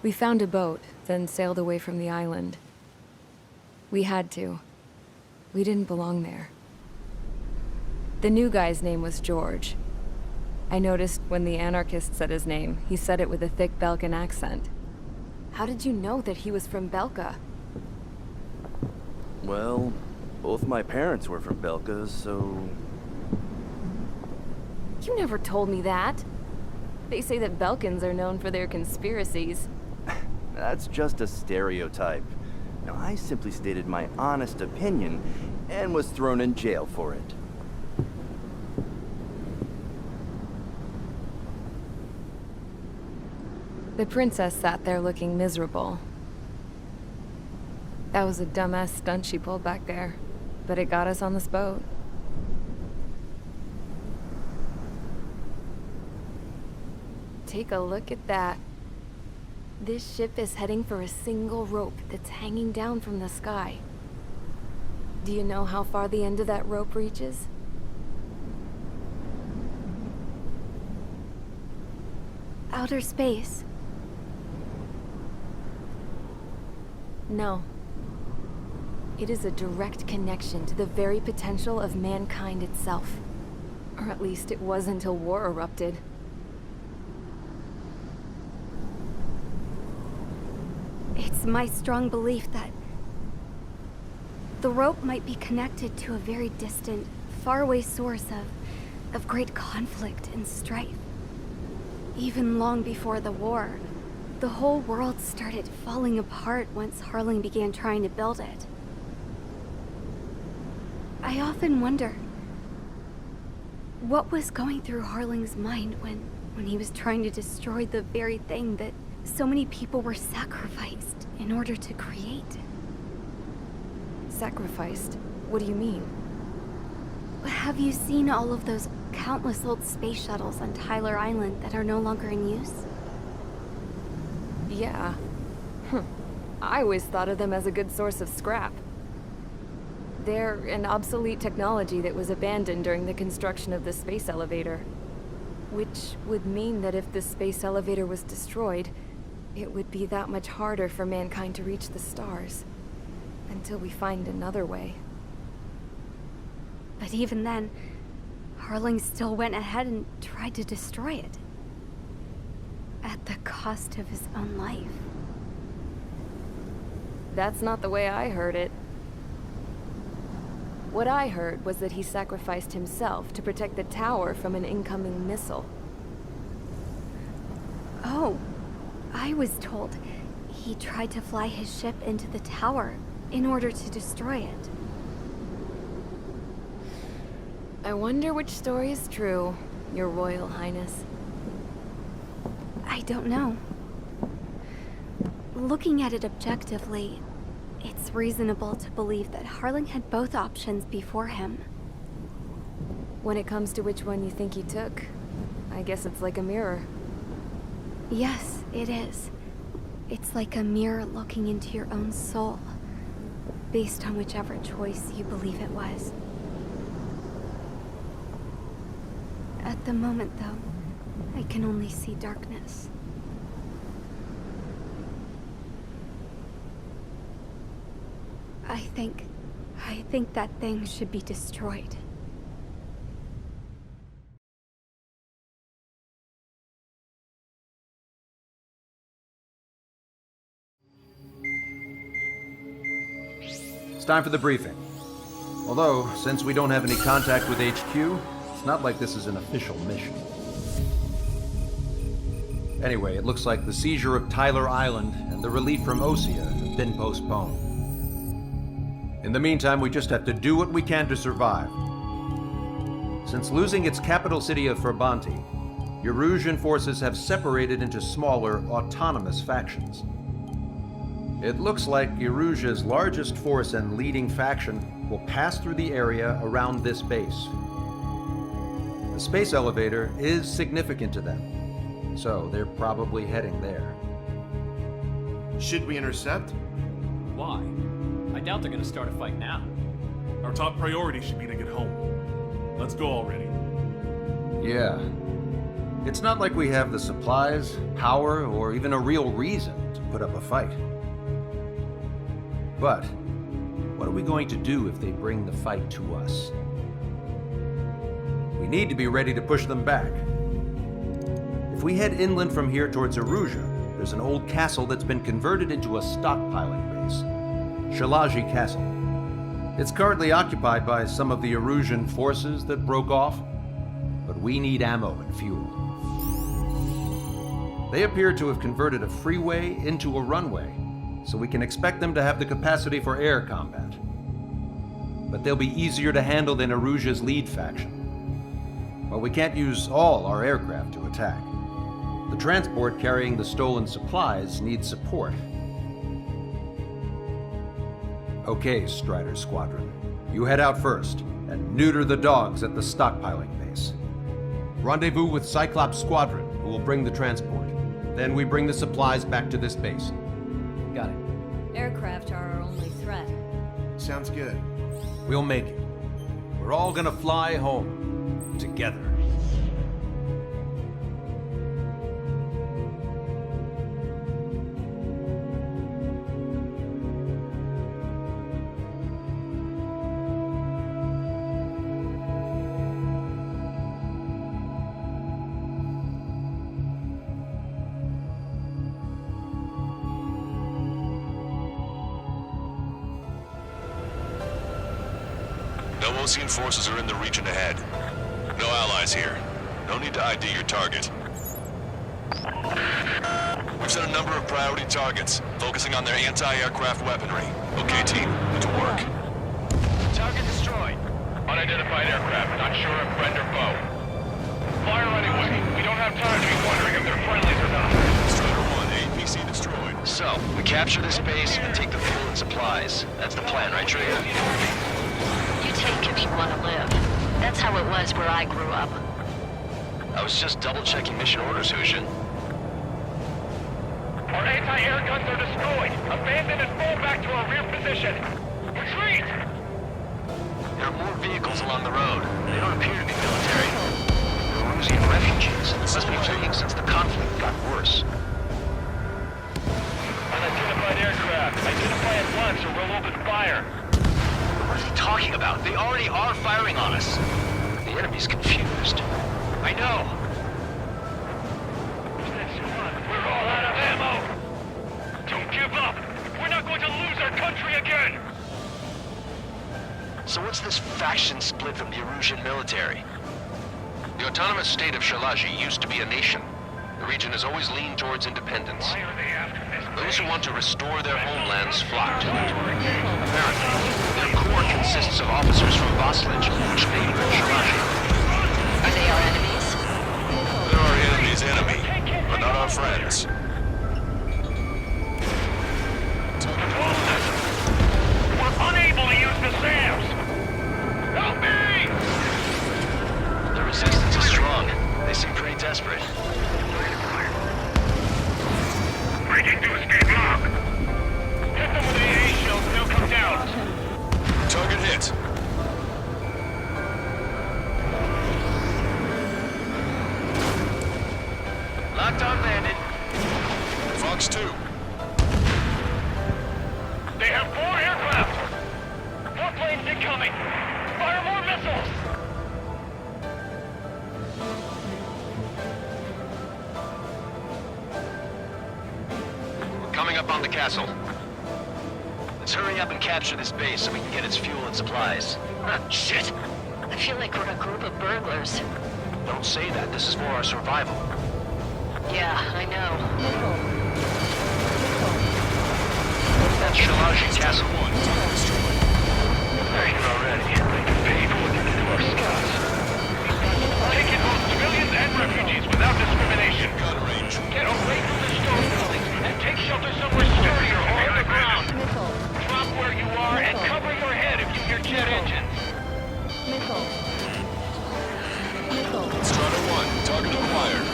We found a boat, then sailed away from the island. We had to. We didn't belong there. The new guy's name was George. I noticed when the anarchist said his name, he said it with a thick Belkan accent. How did you know that he was from Belka? Well, both my parents were from Belka, so... You never told me that. They say that Belkans are known for their conspiracies. That's just a stereotype. Now, I simply stated my honest opinion and was thrown in jail for it. The princess sat there looking miserable. That was a dumbass stunt she pulled back there, but it got us on this boat. Take a look at that. This ship is heading for a single rope that's hanging down from the sky. Do you know how far the end of that rope reaches? Outer space. No. It is a direct connection to the very potential of mankind itself. Or at least it was until war erupted. It's my strong belief that the rope might be connected to a very distant, faraway source of great conflict and strife. Even long before the war, the whole world started falling apart once Harling began trying to build it. I often wonder what was going through Harling's mind when he was trying to destroy the very thing that so many people were sacrificed in order to create. Sacrificed? What do you mean? Have you seen all of those countless old space shuttles on Tyler Island that are no longer in use? Yeah. I always thought of them as a good source of scrap. They're an obsolete technology that was abandoned during the construction of the space elevator. Which would mean that if the space elevator was destroyed, it would be that much harder for mankind to reach the stars. Until we find another way. But even then, Harling still went ahead and tried to destroy it. At the cost of his own life. That's not the way I heard it. What I heard was that he sacrificed himself to protect the tower from an incoming missile. Oh, I was told he tried to fly his ship into the tower in order to destroy it. I wonder which story is true, Your Royal Highness. I don't know. Looking at it objectively, it's reasonable to believe that Harling had both options before him. When it comes to which one you think he took, I guess it's like a mirror. Yes, it is. It's like a mirror looking into your own soul, based on whichever choice you believe it was. At the moment, though, I can only see darkness. I think that thing should be destroyed. It's time for the briefing. Although, since we don't have any contact with HQ, it's not like this is an official mission. Anyway, it looks like the seizure of Tyler Island and the relief from Osea have been postponed. In the meantime, we just have to do what we can to survive. Since losing its capital city of Ferbanti, Erusian forces have separated into smaller, autonomous factions. It looks like Erusia's largest force and leading faction will pass through the area around this base. The space elevator is significant to them, so they're probably heading there. Should we intercept? Why? I doubt they're gonna start a fight now. Our top priority should be to get home. Let's go already. Yeah. It's not like we have the supplies, power, or even a real reason to put up a fight. But what are we going to do if they bring the fight to us? We need to be ready to push them back. If we head inland from here towards Aruja, there's an old castle that's been converted into a stockpiling base. Shalaji Castle. It's currently occupied by some of the Arusian forces that broke off, but we need ammo and fuel. They appear to have converted a freeway into a runway, so we can expect them to have the capacity for air combat. But they'll be easier to handle than Aruja's lead faction. While we can't use all our aircraft to attack, the transport carrying the stolen supplies needs support. Okay, Strider Squadron. You head out first and neuter the dogs at the stockpiling base. Rendezvous with Cyclops Squadron, who will bring the transport. Then we bring the supplies back to this base. Got it. Aircraft are our only threat. Sounds good. We'll make it. We're all gonna fly home together. No Osean forces are in the region ahead. No allies here. No need to ID your target. We've set a number of priority targets, focusing on their anti-aircraft weaponry. Okay, team, to work. Target destroyed. Unidentified aircraft, not sure if friend or foe. Fire anyway. We don't have time to be wondering if they're friendlies or not. Strider 1, APC destroyed. So, we capture this base and take the fuel and supplies. That's the plan, right, Trina? You take if you want to live. That's how it was where I grew up. I was just double-checking mission orders, Hushin. Our anti-air guns are destroyed. Abandon and fall back to our rear position. Retreat! There are more vehicles along the road. They don't appear to be military. They're Rusian refugees. It must be fleeing since the conflict got worse. Unidentified aircraft. Identify at once or we'll open fire. What is he talking about? They already are firing on us. The enemy's confused. I know. We're all out of ammo. Don't give up. We're not going to lose our country again. So what's this faction split from the Arusian military? The autonomous state of Shalaji used to be a nation. The region has always leaned towards independence. Why are they after this? Those who want to restore their homelands flock to it. Apparently, their core consists of officers from Vaslage, which neighbor Shalaji. Are they our enemies? They're our enemy's enemy, but not our friends. We're unable to use the SAMs. Help me! The resistance is strong. They seem pretty desperate. Breaking through escape lock. Hit them with AA shields, they'll come down. Target hit. Locked on landed. Fox 2. They have 4 aircraft. 4 planes incoming. Fire more missiles. We're coming up on the castle. Let's hurry up and capture this base so we can get its fuel and supplies. Shit! I feel like we're a group of burglars. Don't say that. This is for our survival. Yeah, I know. That's Shalaji Castle. They're here already. They can pay for what they did to our scouts. Take in both civilians and refugees without discrimination. Gun range. Get away from the stone buildings and take shelter somewhere sturdier or underground. Drop where you are and cover your head if you hear jet engines. Strider 1, target acquired.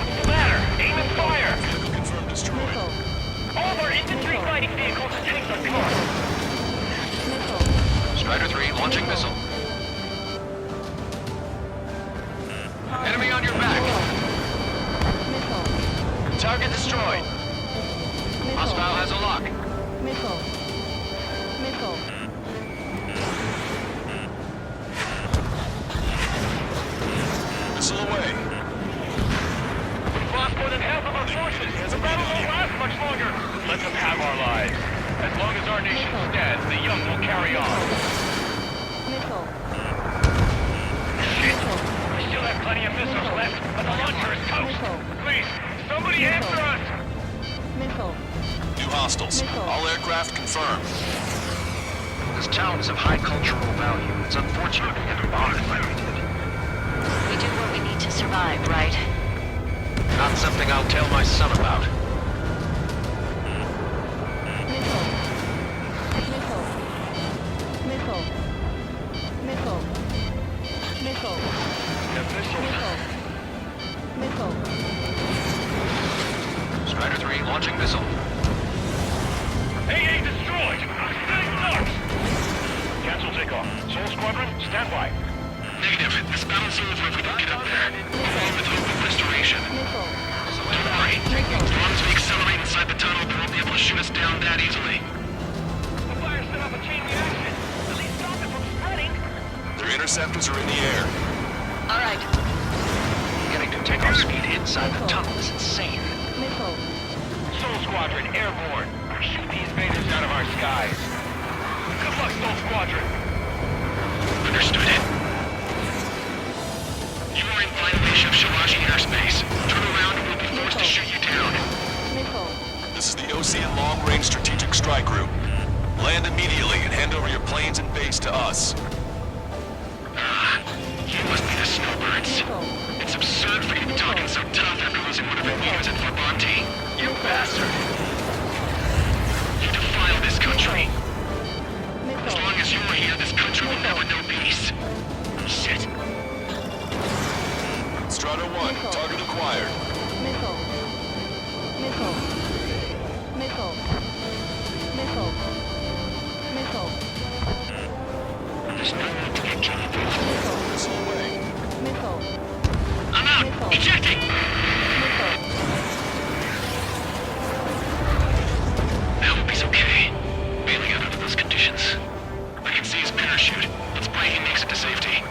What's the matter? Aim and fire. Vehicle confirmed destroyed. All of our infantry fighting vehicles and tanks are covered. Strider 3 launching missile. our lives. As long as our nation stands, the young will carry on. Missile. Shit! We still have plenty of missiles left, but the launcher is toast. Please, somebody answer us! Missile. New hostiles. All aircraft confirmed. This town is of high cultural value. It's unfortunate we had to bond like we did. We do what we need to survive, right? Not something I'll tell my son about. Missile. Missile. Missile. Missile. Missile. Missile. Missile. Strider 3 launching missile. AA destroyed! Setting marks! Cancel takeoff. Soul Squadron, stand by. Negative. This battle's over if we don't get up there. Only with hope of restoration. Missile. Don't worry. As long as we accelerate inside the tunnel, they won't be able to shoot us down that easily. The fire set off a chain reaction. At least stop it from spreading. Their interceptors are in the air. All right. Getting to takeoff speed inside the tunnel is insane. Missile. Soul Squadron, airborne. Shoot these invaders out of our skies. Good luck, Soul Squadron. Understood it. You are in violation of Shiraji airspace. Turn around and we'll be forced to shoot you down. Missile. This is the OCN Long Range Strategic Strike Group. Land immediately and hand over your planes and base to us. You must be the snowbirds. It's absurd for you to be talking so tough after losing one of your leaders at Fabante. You bastard! You defile this country. As long as you're here, this country will never know peace. Shit. Strata 1, target acquired. Missile. Missile. Missile. Missile. Missile. There's no need to get Johnny Missile. Missile away. Missile. I'm out! Missile. Ejecting! Missile. I hope he's okay. Bailing out under those conditions. I can see his parachute. Let's pray he makes it to safety.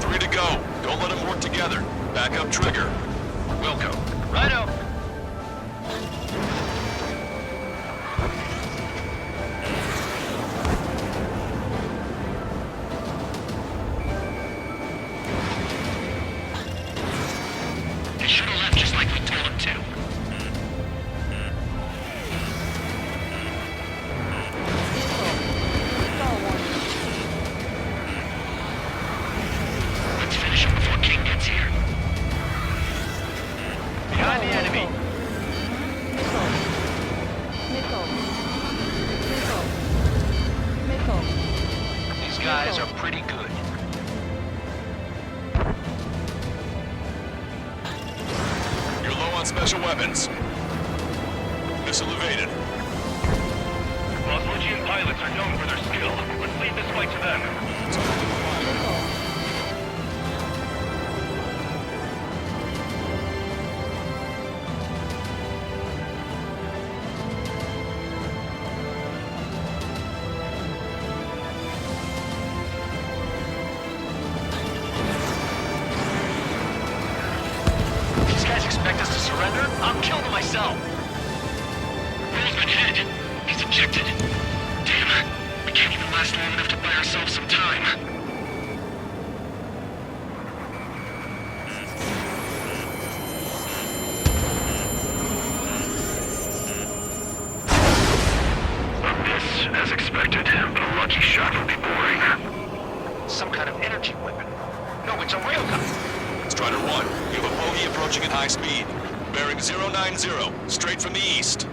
3 to go. Don't let them work together. Back up trigger. Wilco. Righto. They should have left just like we told them to. Let's finish him before King gets here. Behind the enemy. Missile. Missile. Missile. Missile. These guys are pretty good. You're low on special weapons. Missile evaded. Bosnian pilots are known for their skill. Let's leave this fight to them. Missile. These guys expect us to surrender? I'm killing them myself. Roseman hit. He's ejected. Damn. We can't even last long enough to buy ourselves some time. This, as expected, but a lucky shot would be boring. Some kind of energy weapon. No, it's a railgun. Strider 1, you have a bogey approaching at high speed. Bearing 090, straight from the east.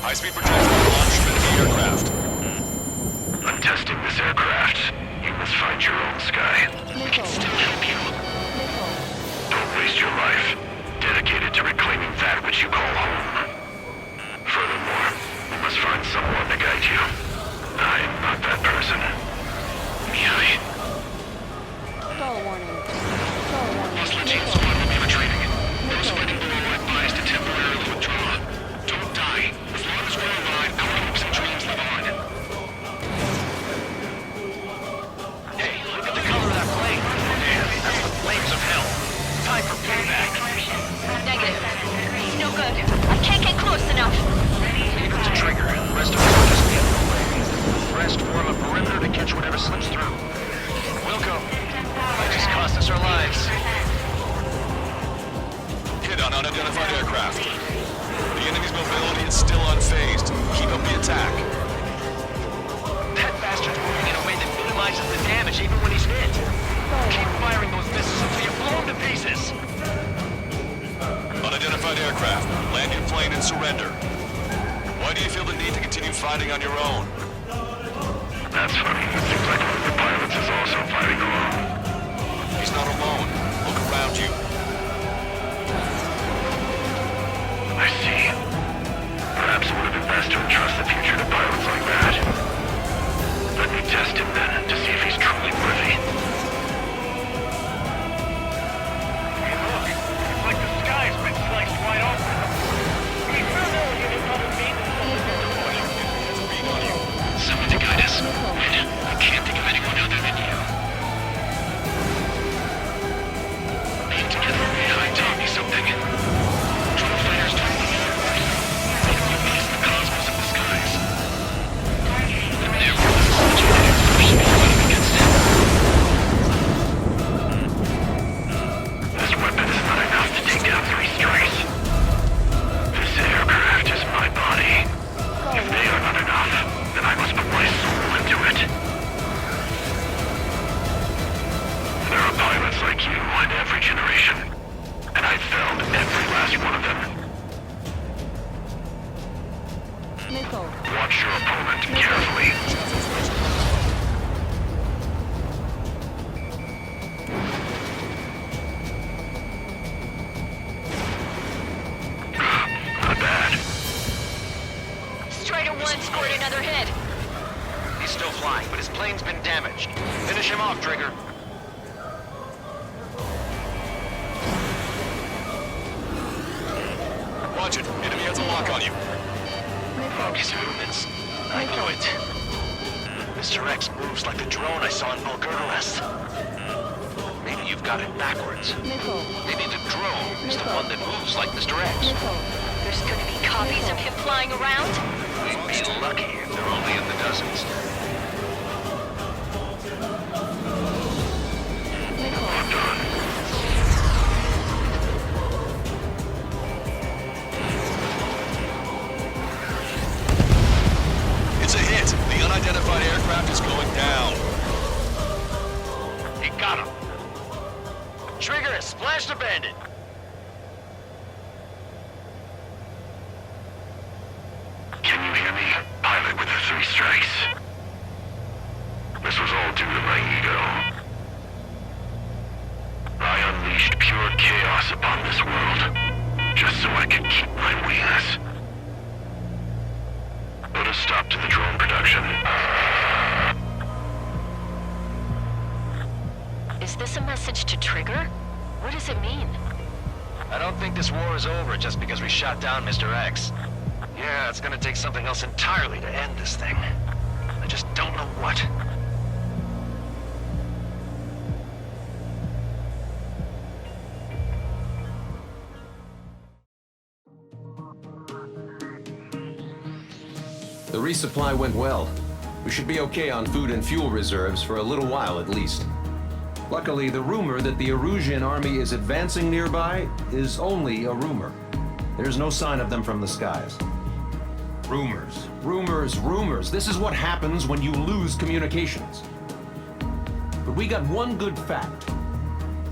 High-speed projectile launched from enemy aircraft. I'm testing this aircraft. You must find your own sky. We can still help you. Missile. Don't waste your life. fighting on your own. That's funny. It seems like one of the pilots is also fighting alone. He's not alone. Look around you. I see. Perhaps it would have been best to entrust the future to pilots like that. Let me test him then, to see if he's truly worthy. Hey, look. It's like the sky's been sliced wide open. We found out you didn't know the Someone to guide us. I can't think of anyone other than you. Being together behind taught me something. Drone fighters don't the universe. They illuminate the cosmos of the skies. And therefore, the genetic force should be fighting against it. This weapon is not enough to take down 3 strikes. This aircraft is my body. If they are not enough, then I must put my soul into it. There are pilots like you in every generation, and I've found every last one of them. Watch your opponent carefully. Not bad. Strider 1 scored another hit. He's still flying, but his plane's been damaged. Finish him off, Trigger. Watch it. Enemy has a lock on you. Focus movements. I knew it. Mr. X moves like the drone I saw in Bulgarest. Maybe you've got it backwards. Maybe the drone is the one that moves like Mr. X. There's gonna be copies of him flying around? We'd be lucky if they're only in the dozens. It's a hit. The unidentified aircraft is going down. He got him. Trigger has splashed a bandit. Can you hear me, pilot with the 3 strikes? This was all due to my ego. I unleashed pure chaos upon this world, just so I could keep my wings. Put a stop to the drone production. Is this a message to Trigger? What does it mean? I don't think this war is over just because we shot down Mr. X. Yeah, it's gonna take something else entirely to end this thing. I just don't know what. The resupply went well. We should be okay on food and fuel reserves for a little while at least. Luckily, the rumor that the Erusian army is advancing nearby is only a rumor. There's no sign of them from the skies. Rumors, rumors, rumors. This is what happens when you lose communications. But we got one good fact.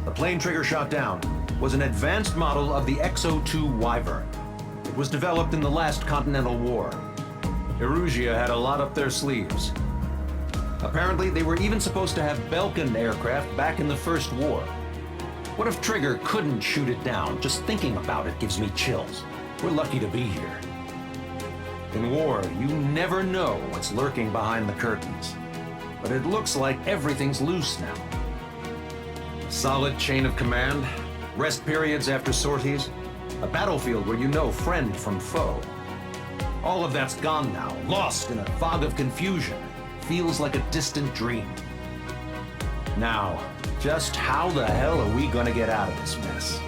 The plane Trigger shot down was an advanced model of the X-02 Wyvern. It was developed in the last Continental War. Erusia had a lot up their sleeves. Apparently, they were even supposed to have Belkin aircraft back in the First War. What if Trigger couldn't shoot it down? Just thinking about it gives me chills. We're lucky to be here. In war, you never know what's lurking behind the curtains. But it looks like everything's loose now. Solid chain of command, rest periods after sorties, a battlefield where you know friend from foe. All of that's gone now, lost in a fog of confusion. Feels like a distant dream. Now, just how the hell are we gonna get out of this mess?